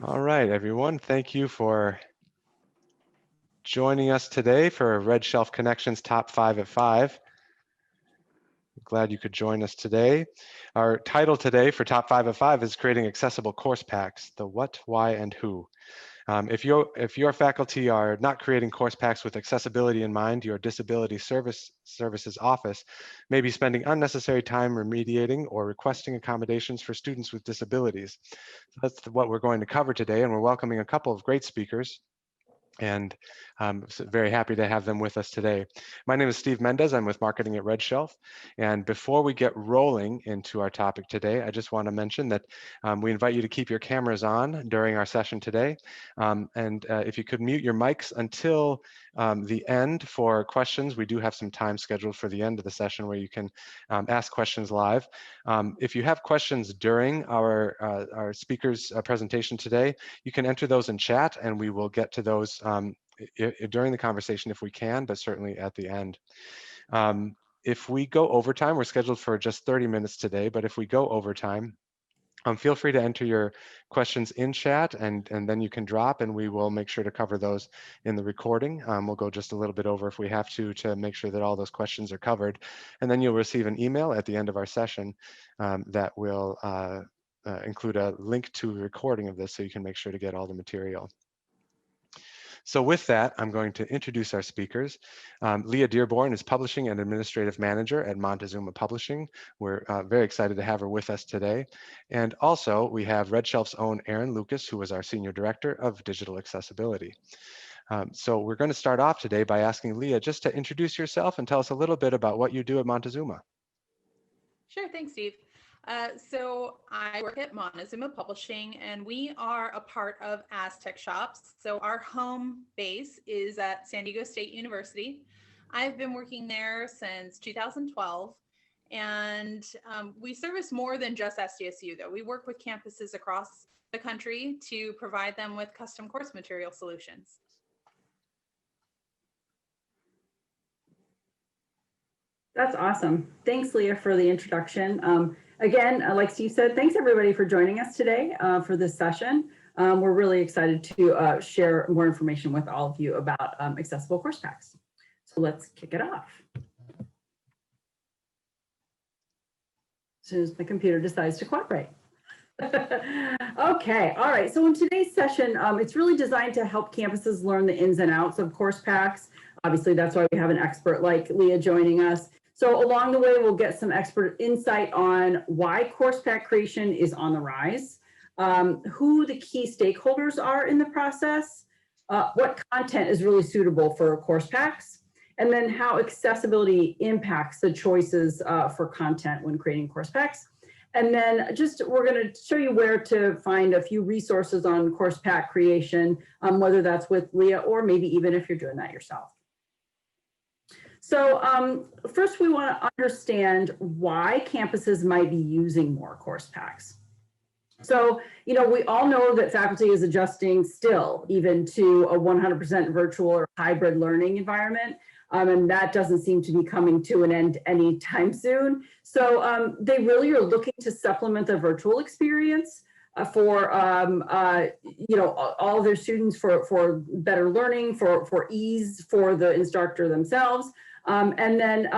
All right, everyone. Thank you for joining us today for RedShelf Connections Top 5 at 5. Glad you could join us today. Our title today for Top 5 at 5 is Creating Accessible Course Packs, the what, why, and who. If your faculty are not creating course packs with accessibility in mind, your disability services office may be spending unnecessary time remediating or requesting accommodations for students with disabilities. So that's what we're going to cover today, and we're welcoming a couple of great speakers, and I'm very happy to have them with us today. My name is Steve Mendez. I'm with marketing at RedShelf. And before we get rolling into our topic today, I just want to mention that we invite you to keep your cameras on during our session today. If you could mute your mics until the end for questions, we do have some time scheduled for the end of the session where you can ask questions live. If you have questions during our speakers' presentation today, you can enter those in chat and we will get to those during the conversation if we can, but certainly at the end. If we go overtime, we're scheduled for just 30 minutes today, but if we go overtime, feel free to enter your questions in chat and then you can drop and we will make sure to cover those in the recording. We'll go just a little bit over if we have to make sure that all those questions are covered. And then you'll receive an email at the end of our session that will include a link to a recording of this so you can make sure to get all the material. So with that, I'm going to introduce our speakers. Lia Dearborn is Publishing and Administrative Manager at Montezuma Publishing. We're very excited to have her with us today. And also we have RedShelf's own Aaron Lucas, who is our Senior Director of Digital Accessibility. So we're going to start off today by asking Lia just to introduce yourself and tell us a little bit about what you do at Montezuma. Sure, thanks, Steve. So I work at Montezuma Publishing, and we are a part of Aztec Shops. So our home base is at San Diego State University. I've been working there since 2012, and we service more than just SDSU, though. We work with campuses across the country to provide them with custom course material solutions. That's awesome. Thanks, Lia, for the introduction. Again, like Steve said, thanks everybody for joining us today for this session. We're really excited to share more information with all of you about accessible course packs. So let's kick it off. As soon as the computer decides to cooperate. Okay, all right. So in today's session, it's really designed to help campuses learn the ins and outs of course packs. Obviously, that's why we have an expert like Lia joining us. So along the way, we'll get some expert insight on why course pack creation is on the rise, who the key stakeholders are in the process, what content is really suitable for course packs, and then how accessibility impacts the choices for content when creating course packs. And then we're going to show you where to find a few resources on course pack creation, whether that's with Lia or maybe even if you're doing that yourself. So first we want to understand why campuses might be using more course packs. So, we all know that faculty is adjusting still even to a 100% virtual or hybrid learning environment. And that doesn't seem to be coming to an end anytime soon. So they really are looking to supplement the virtual experience for all of their students for better learning, for ease for the instructor themselves. And then,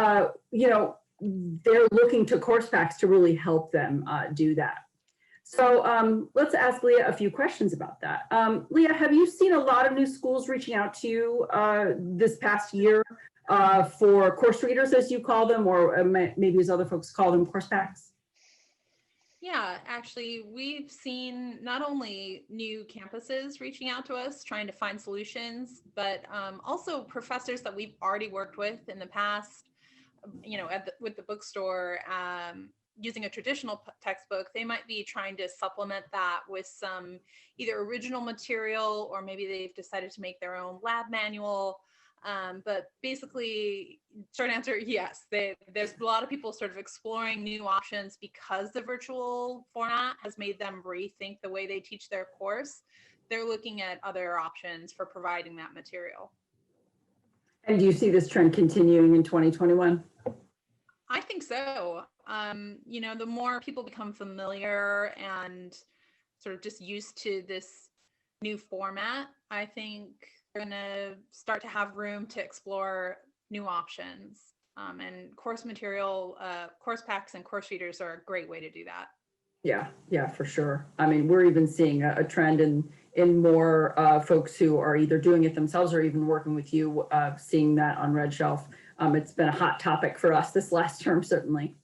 they're looking to course packs to really help them do that. So let's ask Lia a few questions about that. Lia, have you seen a lot of new schools reaching out to you this past year for course readers, as you call them, or maybe as other folks call them, course packs? Yeah, actually, we've seen not only new campuses reaching out to us, trying to find solutions, but also professors that we've already worked with in the past, with the bookstore, using a traditional textbook. They might be trying to supplement that with some either original material, or maybe they've decided to make their own lab manual. But basically, short answer, yes, there's a lot of people sort of exploring new options because the virtual format has made them rethink the way they teach their course. They're looking at other options for providing that material. And do you see this trend continuing in 2021? I think so. The more people become familiar and sort of just used to this new format, I think they're going to start to have room to explore new options. And course material, course packs and course readers are a great way to do that. Yeah, for sure. I mean, we're even seeing a trend in more folks who are either doing it themselves or even working with you, seeing that on RedShelf. It's been a hot topic for us this last term, certainly.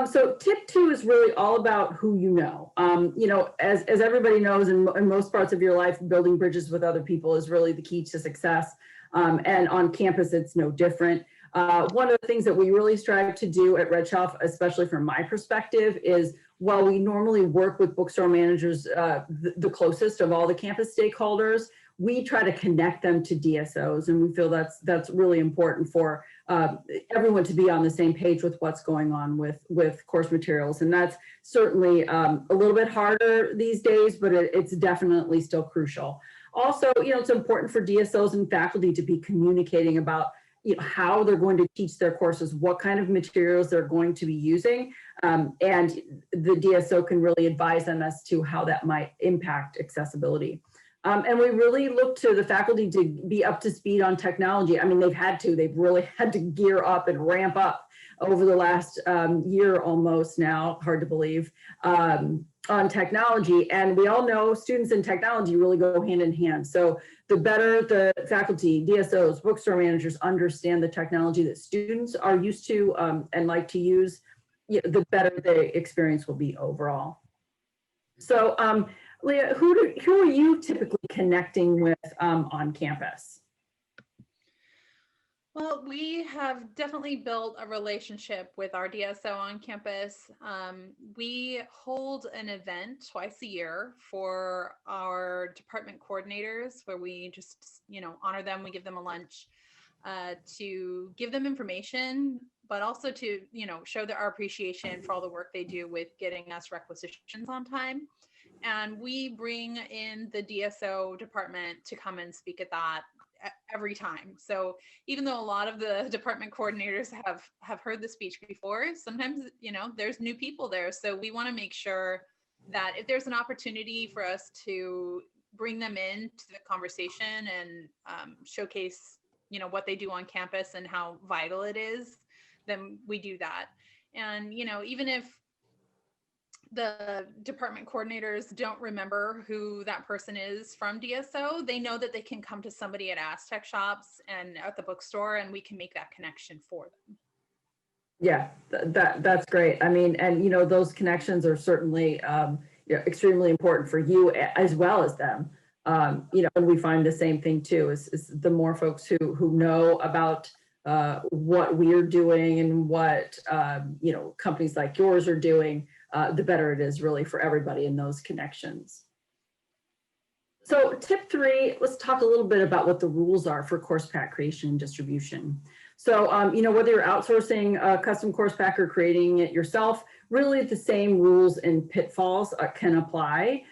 So tip 2 is really all about who you know. You know, as everybody knows, in most parts of your life, building bridges with other people is really the key to success. And on campus, it's no different. One of the things that we really strive to do at RedShelf, especially from my perspective, is while we normally work with bookstore managers, the closest of all the campus stakeholders, we try to connect them to DSOs, and we feel that's really important for everyone to be on the same page with what's going on with course materials. And that's certainly a little bit harder these days, but it's definitely still crucial. Also, you know, it's important for DSOs and faculty to be communicating about, you know, how they're going to teach their courses, what kind of materials they're going to be using, and the DSO can really advise them as to how that might impact accessibility. And we really look to the faculty to be up to speed on technology. I mean, they've really had to gear up and ramp up over the last year almost now, hard to believe, on technology. And we all know students and technology really go hand in hand. So the better the faculty, DSOs, bookstore managers understand the technology that students are used to and like to use, the better the experience will be overall. So Lia, who are you typically connecting with on campus? Well, we have definitely built a relationship with our DSO on campus. We hold an event twice a year for our department coordinators where we just, you know, honor them. We give them a lunch to give them information, but also to, you know, show our appreciation for all the work they do with getting us requisitions on time. And we bring in the DSO department to come and speak at that every time. So even though a lot of the department coordinators have heard the speech before, sometimes, you know, there's new people there. So we want to make sure that if there's an opportunity for us to bring them into the conversation and showcase, you know, what they do on campus and how vital it is, then we do that. And, you know, even if the department coordinators don't remember who that person is from DSO, they know that they can come to somebody at Aztec shops and at the bookstore, and we can make that connection for them. Yeah, that's great. I mean, and you know, those connections are certainly extremely important for you as well as them. You know, and we find the same thing too, is the more folks who know about what we're doing and what you know, companies like yours are doing, the better it is really for everybody in those connections. So tip 3, let's talk a little bit about what the rules are for course pack creation and distribution. So, you know, whether you're outsourcing a custom course pack or creating it yourself, really the same rules and pitfalls can apply.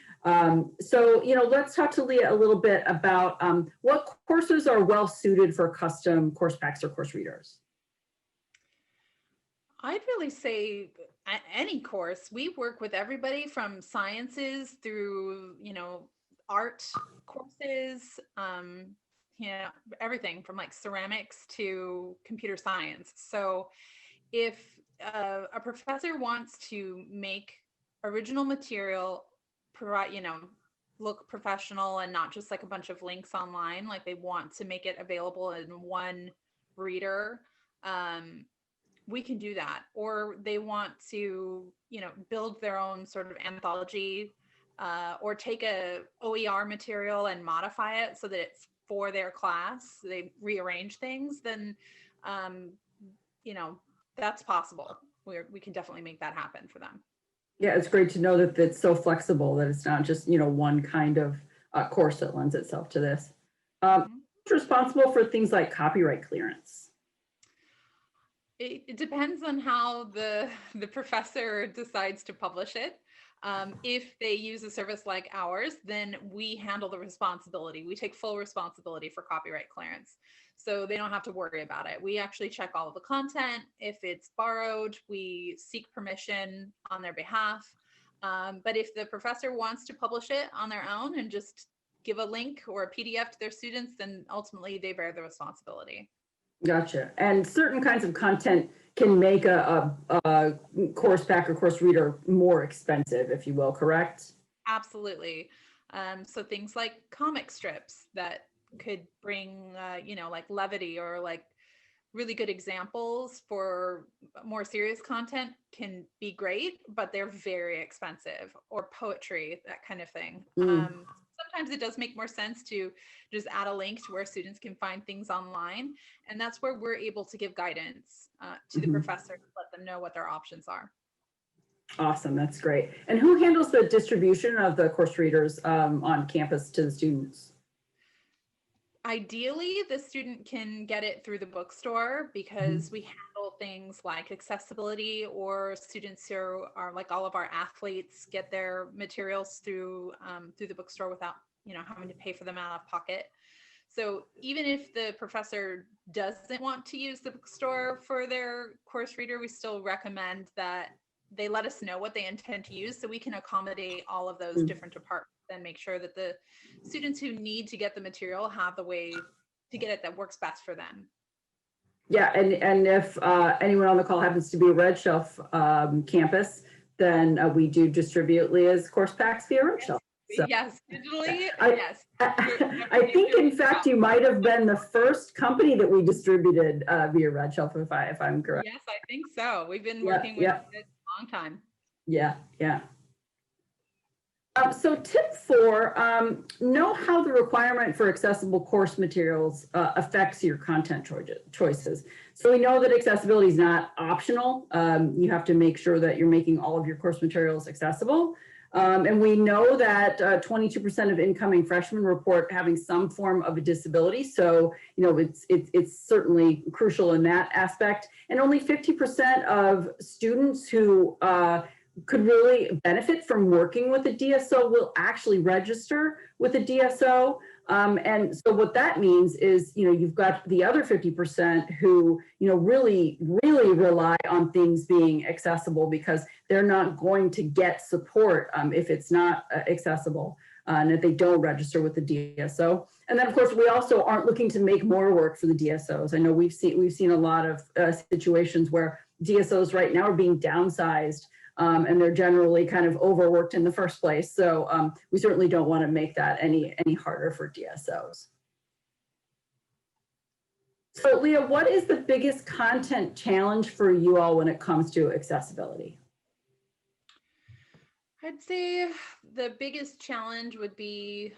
So, you know, let's talk to Lia a little bit about what courses are well suited for custom course packs or course readers. I'd really say any course. We work with everybody from sciences through, you know, art courses, you know, everything from like ceramics to computer science. So if a professor wants to make original material, provide, you know, look professional and not just like a bunch of links online, like they want to make it available in one reader, we can do that. Or they want to, you know, build their own sort of anthology or take a OER material and modify it so that it's for their class, they rearrange things, then, you know, that's possible. We can definitely make that happen for them. Yeah, it's great to know that it's so flexible, that it's not just, you know, one kind of course that lends itself to this. Who's responsible for things like copyright clearance? It depends on how the professor decides to publish it. If they use a service like ours, then we handle the responsibility. We take full responsibility for copyright clearance. So they don't have to worry about it. We actually check all of the content. If it's borrowed, we seek permission on their behalf. But if the professor wants to publish it on their own and just give a link or a PDF to their students, then ultimately they bear the responsibility. Gotcha. And certain kinds of content can make a course pack or course reader more expensive, if you will, correct? Absolutely. So things like comic strips that could bring, like levity or like really good examples for more serious content can be great, but they're very expensive. Or poetry, that kind of thing. Sometimes it does make more sense to just add a link to where students can find things online. And that's where we're able to give guidance to the professor to let them know what their options are. Awesome, that's great. And who handles the distribution of the course readers on campus to the students? Ideally, the student can get it through the bookstore because we handle things like accessibility, or students who are like all of our athletes get their materials through the bookstore without having to pay for them out of pocket. So even if the professor doesn't want to use the bookstore for their course reader, we still recommend that they let us know what they intend to use so we can accommodate all of those different departments and make sure that the students who need to get the material have the way to get it that works best for them. Yeah, and if anyone on the call happens to be a RedShelf campus, then we do distribute Lia's course packs via RedShelf. So, yes, digitally, yes. I think, in fact, you might have been the first company that we distributed via RedShelf, if I'm correct. Yes, I think so. We've been working with it a long time. Yeah. So tip 4, know how the requirement for accessible course materials affects your content choices. So we know that accessibility is not optional. You have to make sure that you're making all of your course materials accessible. And we know that 22% of incoming freshmen report having some form of a disability. So, it's certainly crucial in that aspect. And only 50% of students who could really benefit from working with a DSO will actually register with a DSO. And so what that means is, you've got the other 50% who, really rely on things being accessible because they're not going to get support if it's not accessible and if they don't register with the DSO. And then, of course, we also aren't looking to make more work for the DSOs. I know we've seen a lot of situations where DSOs right now are being downsized. And they're generally kind of overworked in the first place. So we certainly don't want to make that any harder for DSOs. So Lia, what is the biggest content challenge for you all when it comes to accessibility? I'd say the biggest challenge would be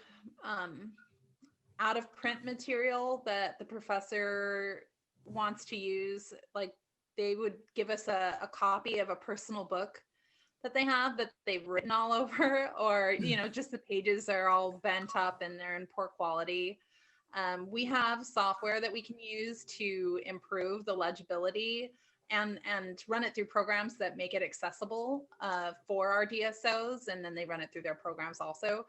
out of print material that the professor wants to use. Like, they would give us a copy of a personal book that they have that they've written all over, or just the pages are all bent up and they're in poor quality. We have software that we can use to improve the legibility and run it through programs that make it accessible for our DSOs, and then they run it through their programs also.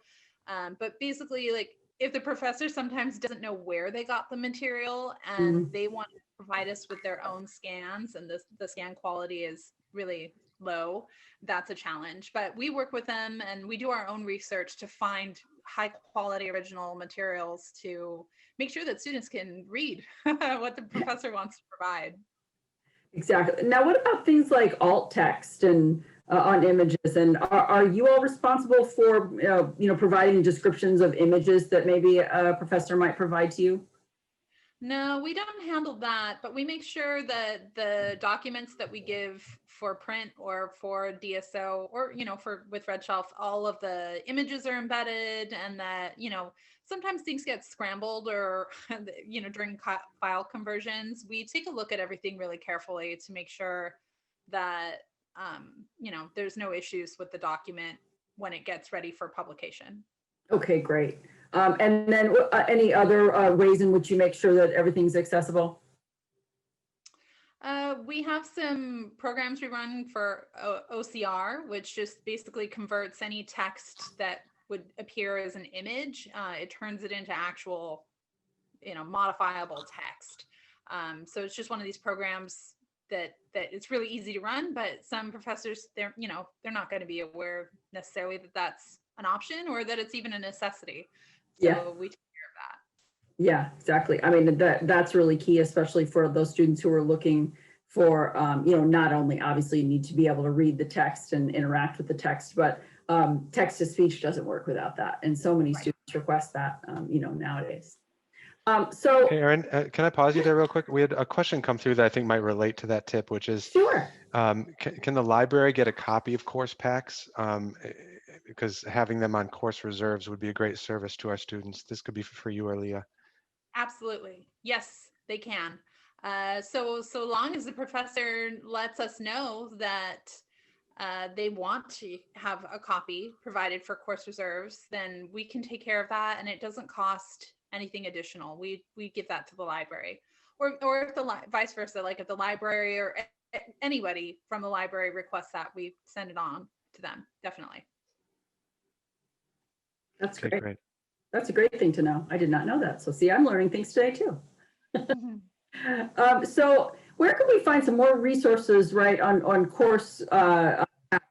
But basically, like, if the professor sometimes doesn't know where they got the material and they want to provide us with their own scans, and the scan quality is really low, that's a challenge. But we work with them and we do our own research to find high quality original materials to make sure that students can read what the professor wants to provide. Exactly. Now, what about things like alt text and on images? And are you all responsible for providing descriptions of images that maybe a professor might provide to you? No, we don't handle that, but we make sure that the documents that we give for print or for DSO or, with RedShelf, all of the images are embedded, and that, sometimes things get scrambled or, during file conversions. We take a look at everything really carefully to make sure that, there's no issues with the document when it gets ready for publication. Okay, great. And then any other ways in which you make sure that everything's accessible? We have some programs we run for OCR, which just basically converts any text that would appear as an image. It turns it into actual, modifiable text. So it's just one of these programs that it's really easy to run, but some professors, they're not going to be aware necessarily that that's an option or that it's even a necessity. So Yeah. we take care of that. Yeah, exactly. I mean, that's really key, especially for those students who are looking for, not only obviously you need to be able to read the text and interact with the text, but text to speech doesn't work without that. And so many students request that, nowadays. So Hey, Erin, can I pause you there real quick? We had a question come through that I think might relate to that tip, which is, sure. Can the library get a copy of course packs? Because having them on course reserves would be a great service to our students. This could be for you or Lia. Absolutely. Yes, they can. So long as the professor lets us know that they want to have a copy provided for course reserves, then we can take care of that, and it doesn't cost anything additional. We give that to the library, or if the vice versa, like if the library or anybody from the library requests that, we send it on to them. Definitely. That's Okay, great. great. That's a great thing to know. I did not know that. So see, I'm learning things today too. So where can we find some more resources, right, on course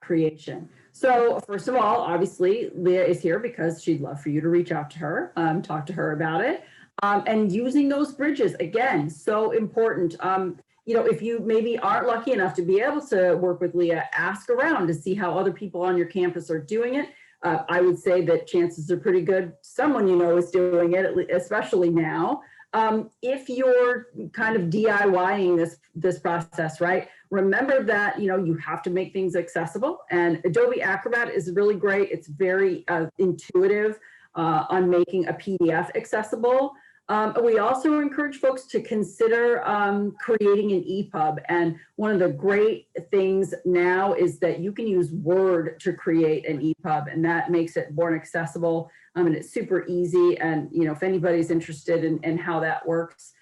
creation? So first of all, obviously, Lia is here because she'd love for you to reach out to her, talk to her about it. And using those bridges, again, so important. If you maybe aren't lucky enough to be able to work with Lia, ask around to see how other people on your campus are doing it. I would say that chances are pretty good someone is doing it, especially now. If you're kind of DIYing this process, right? Remember that you have to make things accessible, and Adobe Acrobat is really great. It's very intuitive on making a PDF accessible. We also encourage folks to consider creating an EPUB. And one of the great things now is that you can use Word to create an EPUB, and that makes it more accessible. And it's super easy. And if anybody's interested in how that works,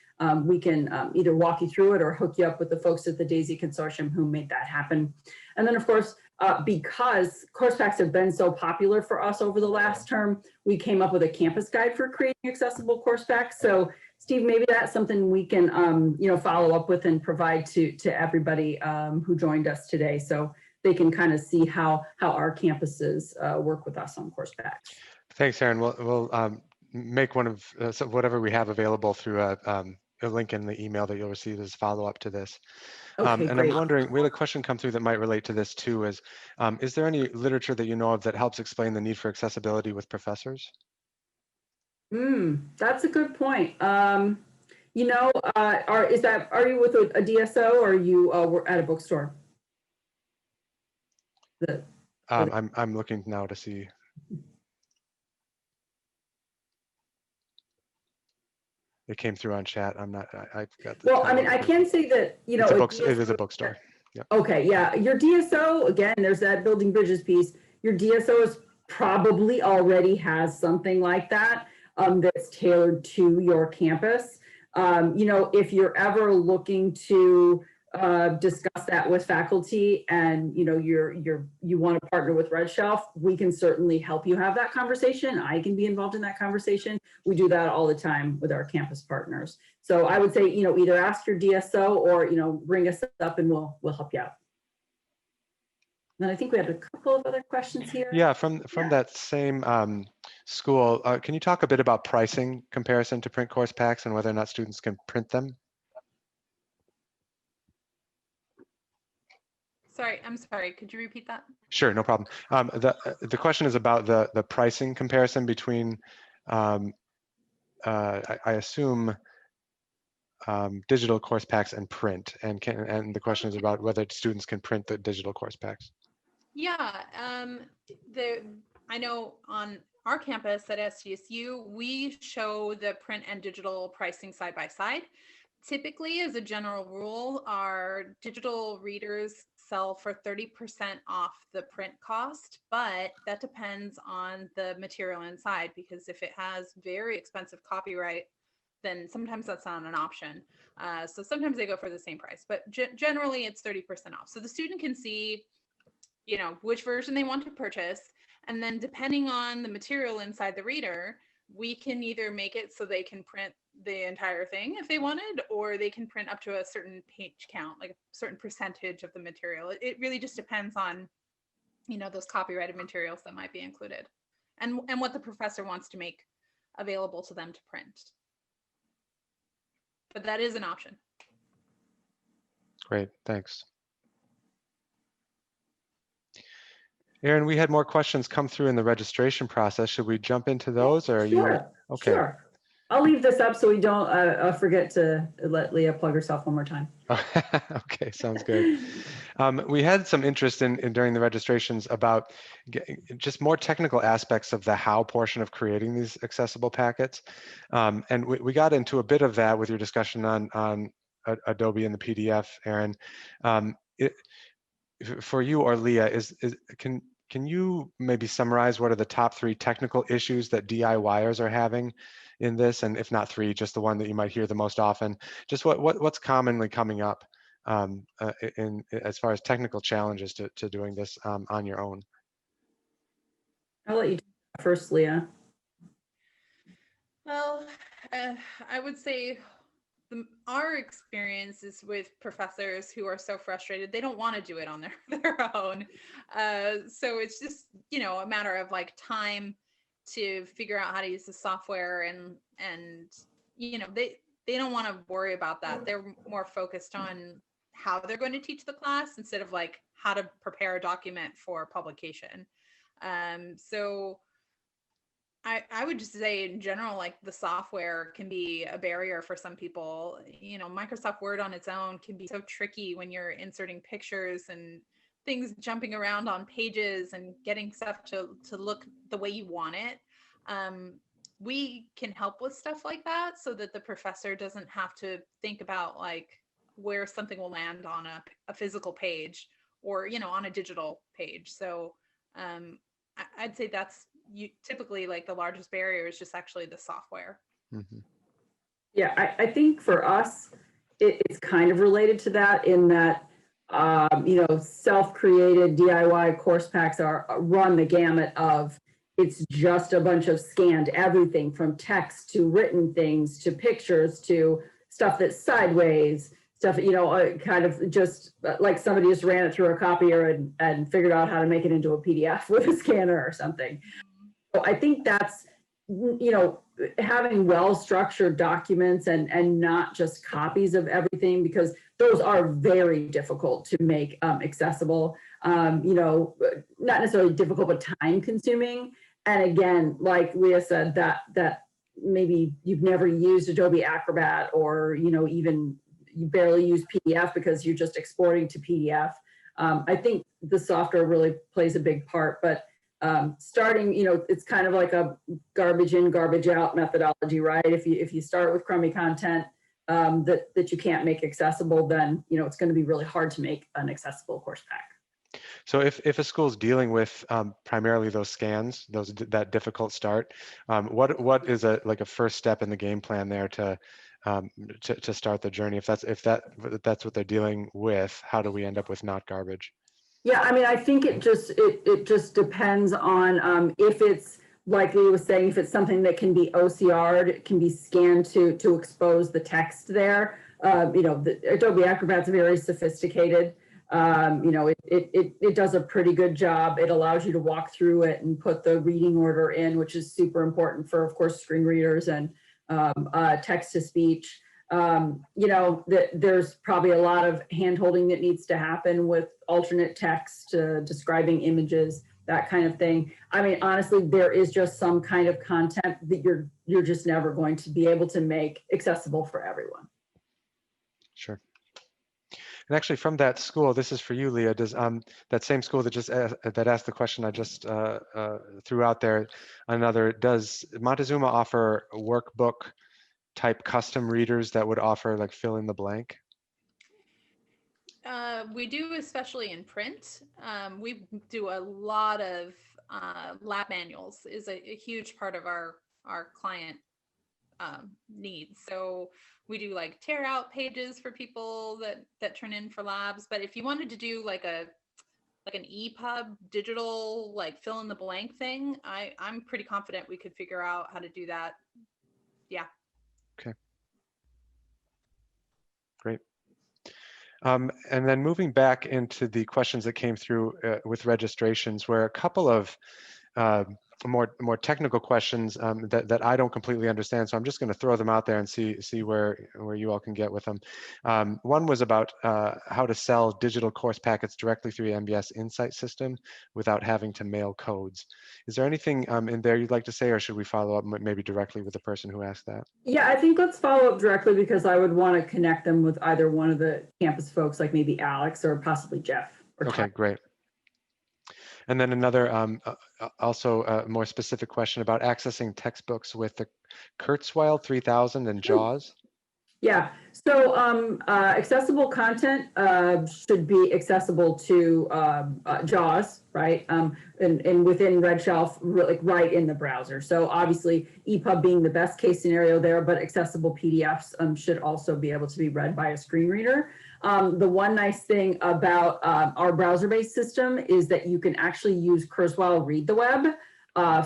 we can either walk you through it or hook you up with the folks at the DAISY Consortium who made that happen. And then, of course, because course packs have been so popular for us over the last term, we came up with a campus guide for creating accessible course packs. So Steve, maybe that's something we can follow up with and provide to everybody who joined us today, so they can kind of see how our campuses work with us on course packs. Thanks, Erin. We'll make one of whatever we have available through a link in the email that you'll receive as follow-up to this. Okay, and great. I'm wondering, we had a question come through that might relate to this too, is there any literature that you know of that helps explain the need for accessibility with professors? That's a good point. Are you with a DSO, or are you at a bookstore? I'm looking now to see. It came through on chat. I'm not. I've got the. Well, I mean, I can say that it is a bookstore. Yep. Okay, yeah. Your DSO, again, there's that building bridges piece. Your DSO is probably already has something like that that's tailored to your campus. If you're ever looking to discuss that with faculty, and you want to partner with RedShelf, we can certainly help you have that conversation. I can be involved in that conversation. We do that all the time with our campus partners. So I would say, either ask your DSO or ring us up and we'll help you out. And I think we have a couple of other questions here. Yeah, from that same school, can you talk a bit about pricing comparison to print course packs and whether or not students can print them? I'm sorry. Could you repeat that? Sure, no problem. The question is about the pricing comparison between, I assume, digital course packs and print, and the question is about whether students can print the digital course packs. Yeah, I know on our campus at SDSU, we show the print and digital pricing side by side. Typically, as a general rule, our digital readers sell for 30% off the print cost, but that depends on the material inside, because if it has very expensive copyright, then sometimes that's not an option. So sometimes they go for the same price, but generally it's 30% off. So the student can see, which version they want to purchase. And then depending on the material inside the reader, we can either make it so they can print, the entire thing if they wanted, or they can print up to a certain page count, like a certain percentage of the material. It really just depends on, those copyrighted materials that might be included, and what the professor wants to make available to them to print. But that is an option. Great, thanks. Aaron, we had more questions come through in the registration process. Should we jump into those, or are you? Okay. Sure. I'll leave this up so we don't forget to let Lia plug herself one more time. Okay, sounds good. We had some interest in during the registrations about just more technical aspects of the how portion of creating these accessible packets. And we got into a bit of that with your discussion on Adobe and the PDF, Aaron. For you or Lia, can you maybe summarize what are the top 3 technical issues that DIYers are having in this? And if not 3, just the one that you might hear the most often. Just what's commonly coming up in as far as technical challenges to doing this on your own? I'll let you first, Lia. Well, I would say our experience is with professors who are so frustrated they don't want to do it on their own. So it's just a matter of like time to figure out how to use the software, and they don't want to worry about that. They're more focused on how they're going to teach the class instead of like how to prepare a document for publication. So I would just say in general, like the software can be a barrier for some people. Microsoft Word on its own can be so tricky when you're inserting pictures and things jumping around on pages and getting stuff to look the way you want it. We can help with stuff like that so that the professor doesn't have to think about like where something will land on a physical page or, on a digital page. So I'd say that's typically like the largest barrier is just actually the software. Mm-hmm. Yeah, I think for us, it's kind of related to that in that, self-created DIY course packs run the gamut of, it's just a bunch of scanned everything from text to written things to pictures to stuff that's sideways, stuff, kind of just like somebody just ran it through a copier and figured out how to make it into a PDF with a scanner or something. So I think that's, having well-structured documents and not just copies of everything, because those are very difficult to make accessible, not necessarily difficult, but time-consuming. And again, like Lia said, that maybe you've never used Adobe Acrobat, or, even you barely use PDF because you're just exporting to PDF. I think the software really plays a big part, but starting, it's kind of like a garbage in, garbage out methodology, right? If you start with crummy content that you can't make accessible, then, it's going to be really hard to make an accessible course pack. So if a school's dealing with primarily those scans, that difficult start, what is a first step in the game plan there to start the journey? If that's what they're dealing with, how do we end up with not garbage? Yeah, I mean, I think it just depends on if it's, like Lee was saying, if it's something that can be OCR'd, it can be scanned to expose the text there. The Adobe Acrobat's very sophisticated. It does a pretty good job. It allows you to walk through it and put the reading order in, which is super important for, of course, screen readers and text to speech. There's probably a lot of hand-holding that needs to happen with alternate text, describing images, that kind of thing. I mean, honestly, there is just some kind of content that you're just never going to be able to make accessible for everyone. Sure. And actually, from that school, this is for you, Lia. Does that same school that just asked the question I just threw out there, does Montezuma offer workbook type custom readers that would offer like fill in the blank? We do, especially in print. We do a lot of lab manuals is a huge part of our client needs. So we do like tear out pages for people that turn in for labs. But if you wanted to do like an EPUB digital like fill in the blank thing, I'm pretty confident we could figure out how to do that. Yeah. Okay. And then moving back into the questions that came through with registrations, where a couple of more technical questions that I don't completely understand. So I'm just going to throw them out there and see where you all can get with them. One was about how to sell digital course packets directly through the MBS Insight system without having to mail codes. Is there anything in there you'd like to say, or should we follow up maybe directly with the person who asked that? Yeah, I think let's follow up directly, because I would want to connect them with either one of the campus folks, like maybe Alex or possibly Jeff. Or Okay, Todd. great. And then another also a more specific question about accessing textbooks with the Kurzweil 3000 and JAWS. Yeah, so accessible content should be accessible to JAWS, right? And within RedShelf, like right in the browser. So obviously EPUB being the best case scenario there, but accessible PDFs should also be able to be read by a screen reader. The one nice thing about our browser-based system is that you can actually use Kurzweil Read the Web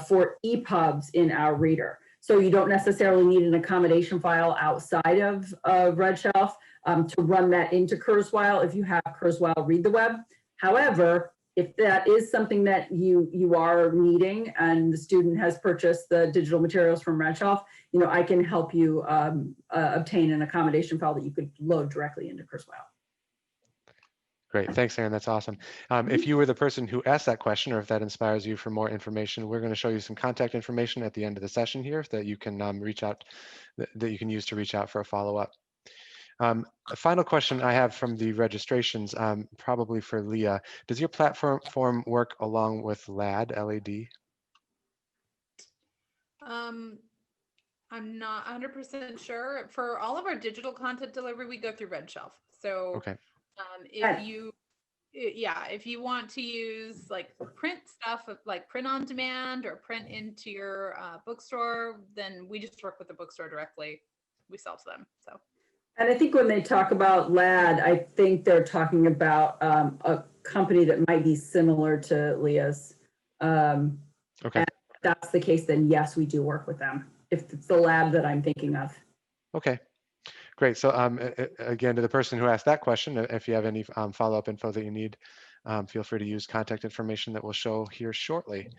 for EPUBs in our reader. So you don't necessarily need an accommodation file outside of RedShelf to run that into Kurzweil if you have Kurzweil Read the Web. However, if that is something that you are needing and the student has purchased the digital materials from RedShelf, I can help you obtain an accommodation file that you could load directly into Kurzweil. Great, thanks, Erin. That's awesome. If you were the person who asked that question, or if that inspires you for more information, we're going to show you some contact information at the end of the session here that you can reach out, that you can use to reach out for a follow-up. A final question I have from the registrations, probably for Lia. Does your platform work along with LAD, LAD? I'm not 100% sure. For all of our digital content delivery, we go through RedShelf. So Okay. if you want to use like print stuff, like print on demand or print into your bookstore, then we just work with the bookstore directly. We sell to them. So. And I think when they talk about LAD, I think they're talking about a company that might be similar to Lia's. Okay. And if that's the case, then yes, we do work with them, if it's the lab that I'm thinking of. Okay. Great. So again, to the person who asked that question, if you have any follow-up info that you need, feel free to use contact information that we'll show here shortly.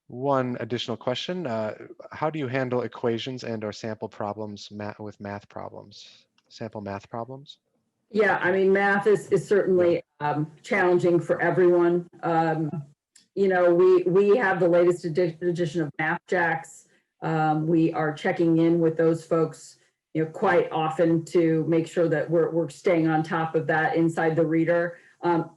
One additional question, how do you handle equations and or sample problems with math problems, sample math problems? Yeah, I mean, math is certainly challenging for everyone. We have the latest edition of MathJax. We are checking in with those folks, quite often to make sure that we're staying on top of that inside the reader.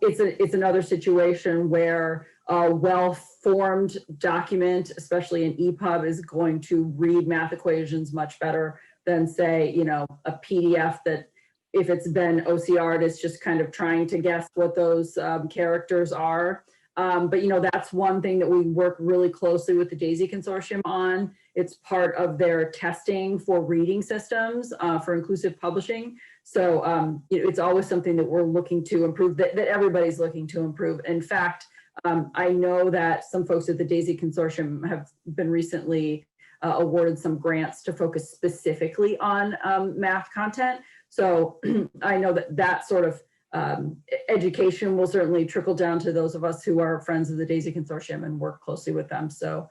It's another situation where a well-formed document, especially an EPUB, is going to read math equations much better than, say, a PDF that, if it's been OCR'd, it's just kind of trying to guess what those characters are. But that's one thing that we work really closely with the DAISY Consortium on. It's part of their testing for reading systems for inclusive publishing. So it's always something that we're looking to improve, that everybody's looking to improve. In fact, I know that some folks at the DAISY Consortium have been recently awarded some grants to focus specifically on math content. So I know that sort of education will certainly trickle down to those of us who are friends of the DAISY Consortium and work closely with them. So,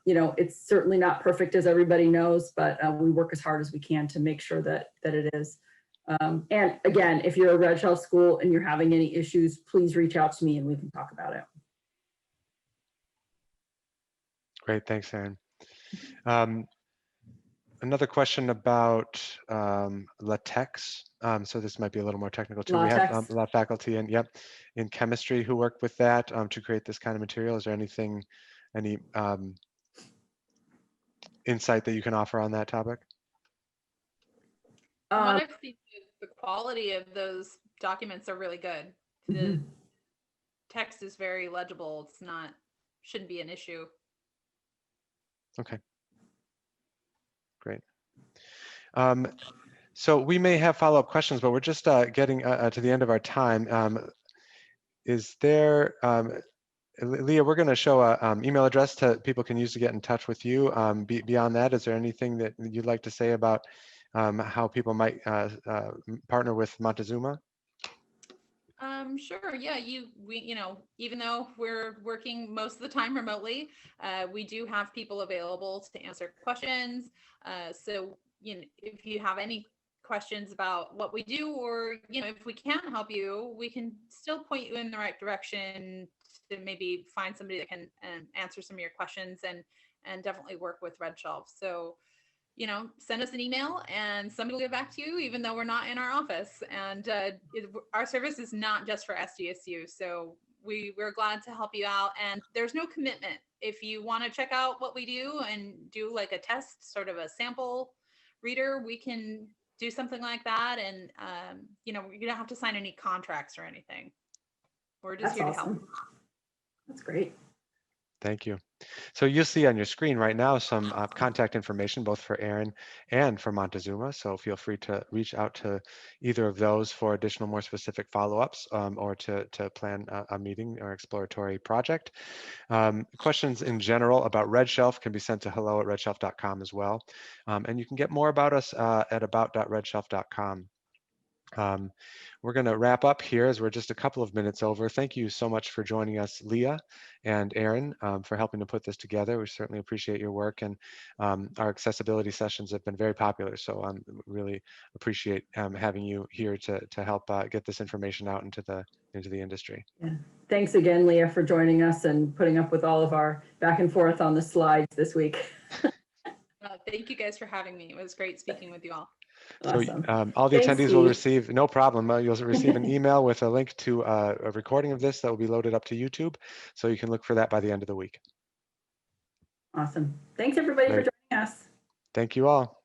it's certainly not perfect, as everybody knows, but we work as hard as we can to make sure that it is. And again, if you're a RedShelf school and you're having any issues, please reach out to me and we can talk about it. Great, thanks, Erin. Another question about latex. So this might be a little more technical too. Latex. We have a lot of faculty in chemistry who work with that to create this kind of material. Is there any insight that you can offer on that topic? What I've seen, the quality of those documents are really good. The text is very legible. Shouldn't be an issue. Okay. Great. So we may have follow-up questions, but we're just getting to the end of our time. Is there, Lia, we're going to show an email address people can use to get in touch with you. Beyond that, is there anything that you'd like to say about how people might partner with Montezuma? Sure. Yeah, even though we're working most of the time remotely, we do have people available to answer questions. So, if you have any questions about what we do, or, if we can't help you, we can still point you in the right direction to maybe find somebody that can answer some of your questions, and definitely work with RedShelf. So, send us an email and somebody will get back to you, even though we're not in our office. And our service is not just for SDSU. So we're glad to help you out. And there's no commitment. If you want to check out what we do and do like a test, sort of a sample reader, we can do something like that. And, you don't have to sign any contracts or anything. We're just That's here to help. awesome. That's great. Thank you. So you'll see on your screen right now some contact information, both for Aaron and for Montezuma. So feel free to reach out to either of those for additional, more specific follow-ups, or to plan a meeting or exploratory project. Questions in general about RedShelf can be sent to hello@redshelf.com as well. And you can get more about us at about.redshelf.com. We're going to wrap up here as we're just a couple of minutes over. Thank you so much for joining us, Lia and Aaron, for helping to put this together. We certainly appreciate your work, and our accessibility sessions have been very popular. So I really appreciate having you here to help get this information out into the industry. Yeah. Thanks again, Lia, for joining us and putting up with all of our back and forth on the slides this week. Thank you guys for having me. It was great speaking with you all. Awesome. So all the Thanks, attendees will Steve. receive, no problem, you'll receive an email with a link to a recording of this that will be loaded up to YouTube. So you can look for that by the end of the week. Awesome. Thanks, everybody, for Great. joining us. Thank you all.